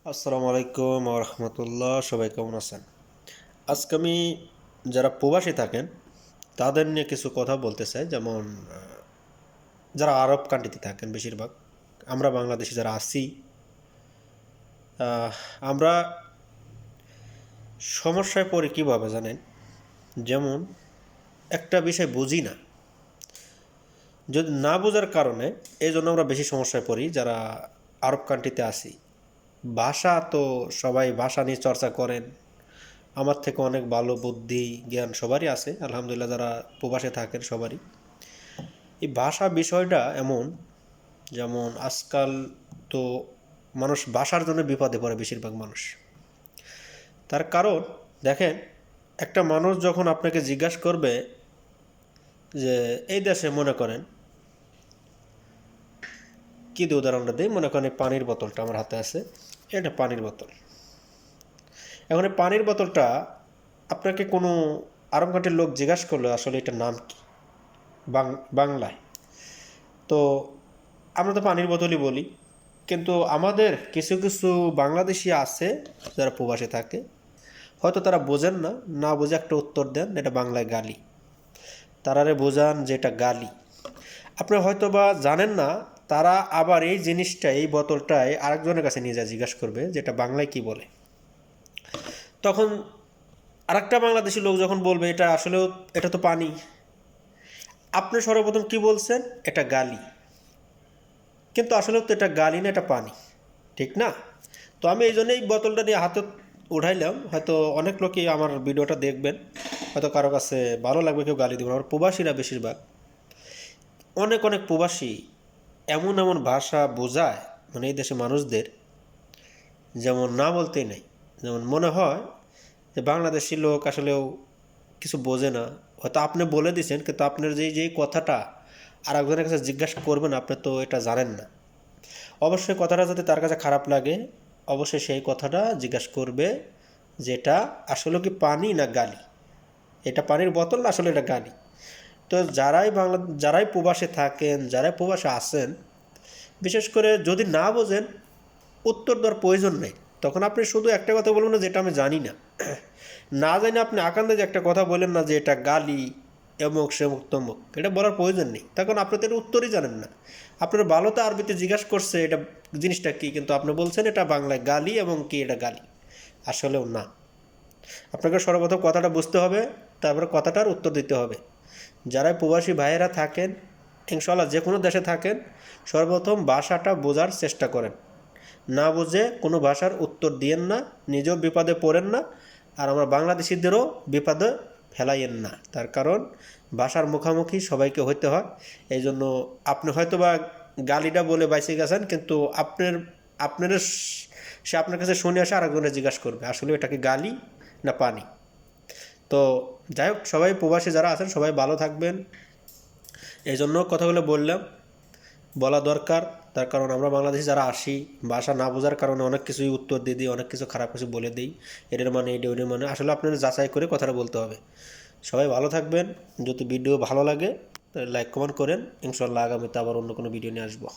আসসালামু আলাইকুম রহমতুল্লাহ, সবাই কেমন আছেন? আজকে আমি যারা প্রবাসী থাকেন তাদের নিয়ে কিছু কথা বলতে চাই। যেমন যারা আরব কান্ট্রিতে থাকেন, বেশিরভাগ আমরা বাংলাদেশি যারা আছি, আহ, আমরা সমস্যায় পড়ি কীভাবে জানেন? যেমন একটা বিষয় বুঝি না, যদি না বোঝার কারণে এই জন্য আমরা বেশি সমস্যায় পড়ি যারা আরব কান্ট্রিতে আছি। ভাষা তো সবাই ভাষা নিয়ে চর্চা করেন, আমার থেকে অনেক ভালো বুদ্ধি জ্ঞান সবারই আছে আলহামদুলিল্লাহ, যারা প্রবাসে থাকেন সবারই। এই ভাষা বিষয়টা এমন, যেমন আজকাল তো মানুষ ভাষার জন্য বিপদে পড়ে বেশিরভাগ মানুষ। তার কারণ দেখেন, একটা মানুষ যখন আপনাকে জিজ্ঞাসা করবে যে এই দেশে মনে করেন, কী দিয়ে উদাহরণটা দিই, মনে করেন এই পানির বোতলটা আমার হাতে আছে, এটা পানির বোতল। এখন এই পানির বোতলটা আপনাকে কোনো আরব কান্ট্রির লোক জিজ্ঞাসা করলো আসলে এটার নাম কি বাংলায়। তো আমরা তো পানির বোতলই বলি, কিন্তু আমাদের কিছু কিছু বাংলাদেশি আছে যারা প্রবাসে থাকে, হয়তো তারা বোঝেন না, না বুঝে একটা উত্তর দেন এটা বাংলায় গালি। তারারে বোঝান যে এটা গালি, আপনি হয়তো বা জানেন না। তারা আবার এই জিনিসটা, এই বোতলটায় আরেকজনের কাছে নিয়ে যা জিজ্ঞাসা করবে যেটা বাংলায় কি বলে। তখন আরেকটা বাংলাদেশি লোক যখন বলবে এটা আসলেও এটা তো পানি, আপনি সর্বপ্রথম কি বলছেন? এটা গালি, কিন্তু আসলেও তো এটা গালি না, এটা পানি, ঠিক না? তো আমি এই জন্যই বোতলটা নিয়ে হাতে উঠাইলাম। হয়তো অনেক লোকই আমার ভিডিওটা দেখবেন, হয়তো কারো কাছে ভালো লাগবে, কেউ গালি দেবেন। আমার প্রবাসীরা বেশিরভাগ, অনেক অনেক প্রবাসী এমন এমন ভাষা বোঝায় মানে এই দেশে মানুষদের, যেমন না বলতেই নেই। যেমন মনে হয় যে বাংলাদেশি লোক আসলেও কিছু বোঝে না। হয়তো আপনি বলে দিয়েছেন, কিন্তু আপনার যেই কথাটা আর একজনের কাছে জিজ্ঞাসা করবেন, আপনি তো এটা জানেন না। অবশ্যই কথাটা যদি তার কাছে খারাপ লাগে, অবশ্যই সেই কথাটা জিজ্ঞাসা করবে যে এটা আসলে কি পানি না গালি, এটা পানির বোতল না আসলে এটা গালি। তো যারাই প্রবাসে থাকেন, যারাই প্রবাসে আসেন, বিশেষ করে যদি না বোঝেন, উত্তর দেওয়ার প্রয়োজন নেই। তখন আপনি শুধু একটা কথা বলবেন না যেটা আমি জানি না। না জানি আপনি আকান্দে যে একটা কথা বলেন না যে এটা গালি, এমুক সেমুক তমুক, এটা বলার প্রয়োজন নেই। তখন আপনি তো এর উত্তরই জানেন না। আপনার ভালোতে আরবিতে জিজ্ঞাসা করছে এটা জিনিসটা কী, কিন্তু আপনি বলছেন এটা বাংলায় গালি এবং কি এটা গালি, আসলেও না। আপনাকে সর্বপ্রথম কথাটা বুঝতে হবে, তারপরে কথাটার উত্তর দিতে হবে। যারা প্রবাসী ভাইয়েরা থাকেন, ইনশাআল্লাহ যে কোনো দেশে থাকেন, সর্বপ্রথম ভাষাটা বোঝার চেষ্টা করেন। না বুঝে কোনো ভাষার উত্তর দিয়েন না, নিজেও বিপদে পড়েন না, আর আমরা বাংলাদেশিদেরও বিপদে ফেলাইয়েন না। তার কারণ ভাষার মুখোমুখি সবাইকে হইতে হয়। এই জন্য আপনি হয়তো বা গালিটা বলে বাইসে গেছেন, কিন্তু আপনার সে আপনার কাছে শুনে আসে আরেকজনে জিজ্ঞাসা করবে আসলে এটা কি গালি না পানি। তো যাই হোক, সবাই প্রবাসী যারা আছেন সবাই ভালো থাকবেন, এই জন্য কথাগুলো বললাম, বলা দরকার। তার কারণ আমরা বাংলাদেশে যারা আসি, ভাষা না বোঝার কারণে অনেক কিছুই উত্তর দিয়ে দিই, অনেক কিছু খারাপ কিছু বলে দিই, এটার মানে এটা ওইটার মানে, আসলে আপনাদের যাচাই করে কথাটা বলতে হবে। সবাই ভালো থাকবেন। যদি ভিডিও ভালো লাগে তাহলে লাইক কমেন্ট করেন। ইনশাল্লাহ আগামীতে আবার অন্য কোনো ভিডিও নিয়ে আসবো।